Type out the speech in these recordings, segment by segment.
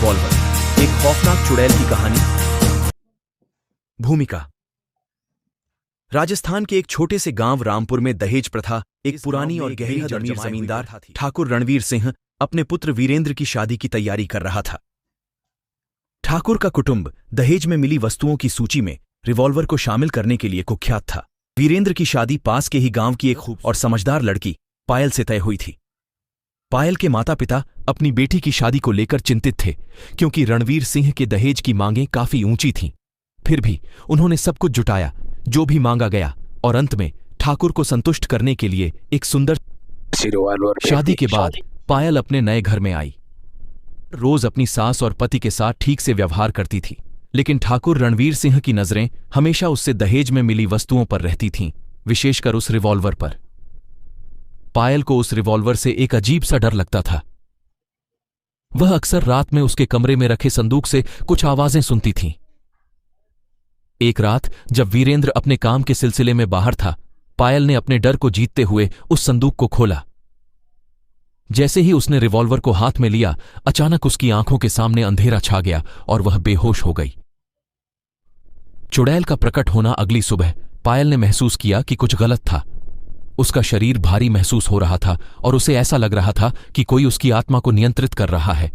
Revolver, एक खौफनाक चुड़ैल की कहानी। भूमिका। राजस्थान के एक छोटे से गांव रामपुर में दहेज प्रथा एक पुरानी और गहरी अमीर जमींदार ठाकुर रणवीर सिंह अपने पुत्र वीरेंद्र की शादी की तैयारी कर रहा था। ठाकुर का कुटुंब दहेज में मिली वस्तुओं की सूची में रिवॉल्वर को शामिल करने के लिए कुख्यात था। वीरेंद्र की शादी पास के ही गांव की एक खूब और समझदार लड़की पायल से तय हुई थी। पायल के माता पिता अपनी बेटी की शादी को लेकर चिंतित थे, क्योंकि रणवीर सिंह के दहेज की मांगें काफी ऊंची थीं। फिर भी उन्होंने सब कुछ जुटाया जो भी मांगा गया, और अंत में ठाकुर को संतुष्ट करने के लिए एक सुंदर शादी के बाद पायल अपने नए घर में आई। रोज अपनी सास और पति के साथ ठीक से व्यवहार करती थी, लेकिन ठाकुर रणवीर सिंह की नजरें हमेशा उससे दहेज में मिली वस्तुओं पर रहती थीं, विशेषकर उस रिवॉल्वर पर। पायल को उस रिवॉल्वर से एक अजीब सा डर लगता था। वह अक्सर रात में उसके कमरे में रखे संदूक से कुछ आवाजें सुनती थीं। एक रात जब वीरेंद्र अपने काम के सिलसिले में बाहर था, पायल ने अपने डर को जीतते हुए उस संदूक को खोला। जैसे ही उसने रिवॉल्वर को हाथ में लिया, अचानक उसकी आंखों के सामने अंधेरा छा गया और वह बेहोश हो गई। चुड़ैल का प्रकट होना अगली सुबह पायल ने महसूस किया कि कुछ गलत था। उसका शरीर भारी महसूस हो रहा था और उसे ऐसा लग रहा था कि कोई उसकी आत्मा को नियंत्रित कर रहा है।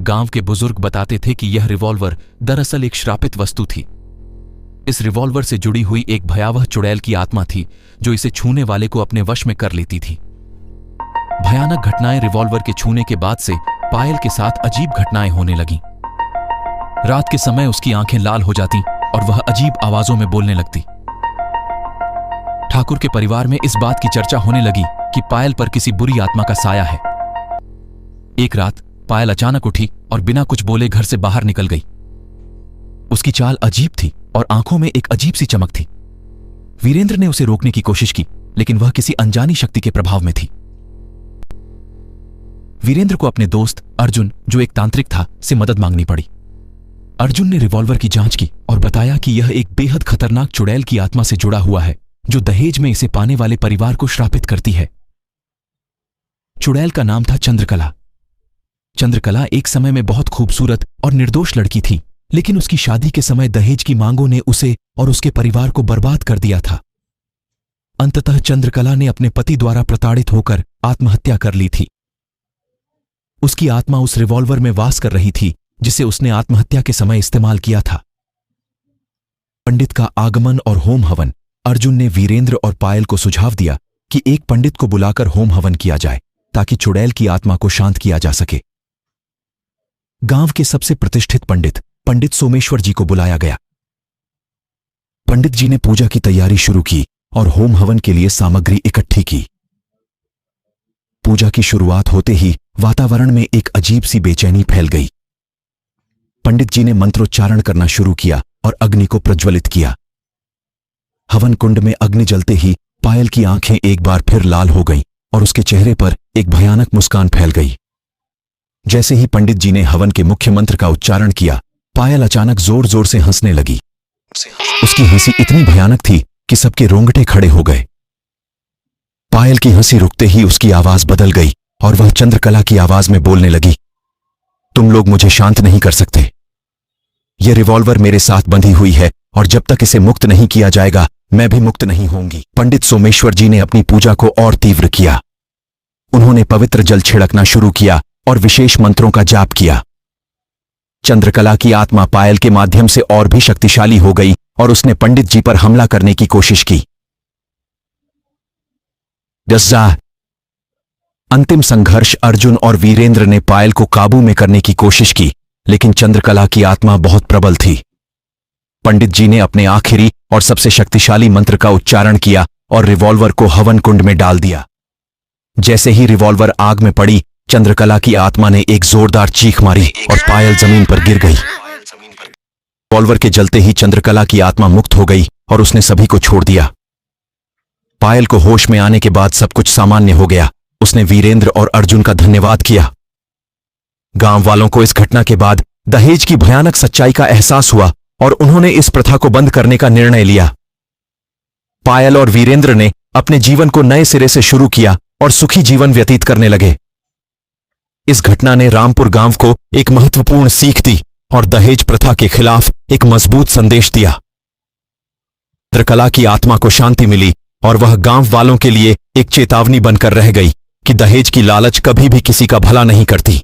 गांव के बुजुर्ग बताते थे कि यह रिवॉल्वर दरअसल एक श्रापित वस्तु थी। इस रिवॉल्वर से जुड़ी हुई एक भयावह चुड़ैल की आत्मा थी, जो इसे छूने वाले को अपने वश में कर लेती थी। भयानक घटनाएं रिवॉल्वर के छूने के बाद से पायल के साथ अजीब घटनाएं होने लगीं। रात के समय उसकी आंखें लाल हो जाती और वह अजीब आवाजों में बोलने लगती। ठाकुर के परिवार में इस बात की चर्चा होने लगी कि पायल पर किसी बुरी आत्मा का साया है। एक रात पायल अचानक उठी और बिना कुछ बोले घर से बाहर निकल गई। उसकी चाल अजीब थी और आंखों में एक अजीब सी चमक थी। वीरेंद्र ने उसे रोकने की कोशिश की, लेकिन वह किसी अनजानी शक्ति के प्रभाव में थी। वीरेंद्र को अपने दोस्त अर्जुन, जो एक तांत्रिक था, से मदद मांगनी पड़ी। अर्जुन ने रिवॉल्वर की जांच की और बताया कि यह एक बेहद खतरनाक चुड़ैल की आत्मा से जुड़ा हुआ है, जो दहेज में इसे पाने वाले परिवार को श्रापित करती है। चुड़ैल का नाम था चंद्रकला। चंद्रकला एक समय में बहुत खूबसूरत और निर्दोष लड़की थी, लेकिन उसकी शादी के समय दहेज की मांगों ने उसे और उसके परिवार को बर्बाद कर दिया था। अंततः चंद्रकला ने अपने पति द्वारा प्रताड़ित होकर आत्महत्या कर ली थी। उसकी आत्मा उस रिवॉल्वर में वास कर रही थी, जिसे उसने आत्महत्या के समय इस्तेमाल किया था। पंडित का आगमन और होम हवन। अर्जुन ने वीरेंद्र और पायल को सुझाव दिया कि एक पंडित को बुलाकर होम हवन किया जाए, ताकि चुड़ैल की आत्मा को शांत किया जा सके। गांव के सबसे प्रतिष्ठित पंडित सोमेश्वर जी को बुलाया गया। पंडित जी ने पूजा की तैयारी शुरू की और होम हवन के लिए सामग्री इकट्ठी की। पूजा की शुरुआत होते ही वातावरण में एक अजीब सी बेचैनी फैल गई। पंडित जी ने मंत्रोच्चारण करना शुरू किया और अग्नि को प्रज्वलित किया। हवन कुंड में अग्नि जलते ही पायल की आंखें एक बार फिर लाल हो गईं और उसके चेहरे पर एक भयानक मुस्कान फैल गई। जैसे ही पंडित जी ने हवन के मुख्य मंत्र का उच्चारण किया, पायल अचानक जोर जोर से हंसने लगी। उसकी हंसी इतनी भयानक थी कि सबके रोंगटे खड़े हो गए। पायल की हंसी रुकते ही उसकी आवाज बदल गई और वह चंद्रकला की आवाज में बोलने लगी, तुम लोग मुझे शांत नहीं कर सकते। यह रिवॉल्वर मेरे साथ बंधी हुई है और जब तक इसे मुक्त नहीं किया जाएगा, मैं भी मुक्त नहीं होंगी। पंडित सोमेश्वर जी ने अपनी पूजा को और तीव्र किया। उन्होंने पवित्र जल छिड़कना शुरू किया और विशेष मंत्रों का जाप किया। चंद्रकला की आत्मा पायल के माध्यम से और भी शक्तिशाली हो गई और उसने पंडित जी पर हमला करने की कोशिश की। अंतिम संघर्ष। अर्जुन और वीरेंद्र ने पायल को काबू में करने की कोशिश की, लेकिन चंद्रकला की आत्मा बहुत प्रबल थी। पंडित जी ने अपने आखिरी और सबसे शक्तिशाली मंत्र का उच्चारण किया और रिवॉल्वर को हवन कुंड में डाल दिया। जैसे ही रिवॉल्वर आग में पड़ी, चंद्रकला की आत्मा ने एक जोरदार चीख मारी और पायल जमीन पर गिर गई। रिवॉल्वर के जलते ही चंद्रकला की आत्मा मुक्त हो गई और उसने सभी को छोड़ दिया। पायल को होश में आने के बाद सब कुछ सामान्य हो गया। उसने वीरेंद्र और अर्जुन का धन्यवाद किया। गांव वालों को इस घटना के बाद दहेज की भयानक सच्चाई का एहसास हुआ और उन्होंने इस प्रथा को बंद करने का निर्णय लिया। पायल और वीरेंद्र ने अपने जीवन को नए सिरे से शुरू किया और सुखी जीवन व्यतीत करने लगे। इस घटना ने रामपुर गांव को एक महत्वपूर्ण सीख दी और दहेज प्रथा के खिलाफ एक मजबूत संदेश दिया। चित्रकला की आत्मा को शांति मिली और वह गांव वालों के लिए एक चेतावनी बनकर रह गई कि दहेज की लालच कभी भी किसी का भला नहीं करती।